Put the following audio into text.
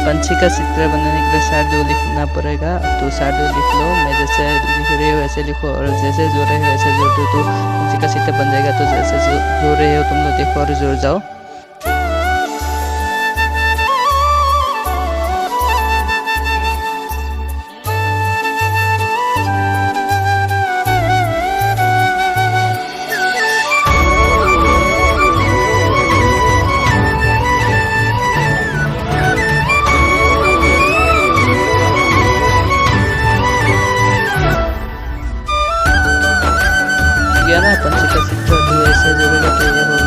पंछी का चित्र बनाने के लिए शार्दू लिखना पड़ेगा। तो शार्दू लिख लो, मैं जैसे लिख रही हूँ वैसे लिखो, और जैसे जो रहे वैसे जोड़ दो तो पंछी का चित्र बन जाएगा। तो जैसे जो रहे हो तुम लोग देखो और जोड़ जाओ। गया ना पंछी का चित्र, तो ऐसे जोड़ेगा तो ये होगा।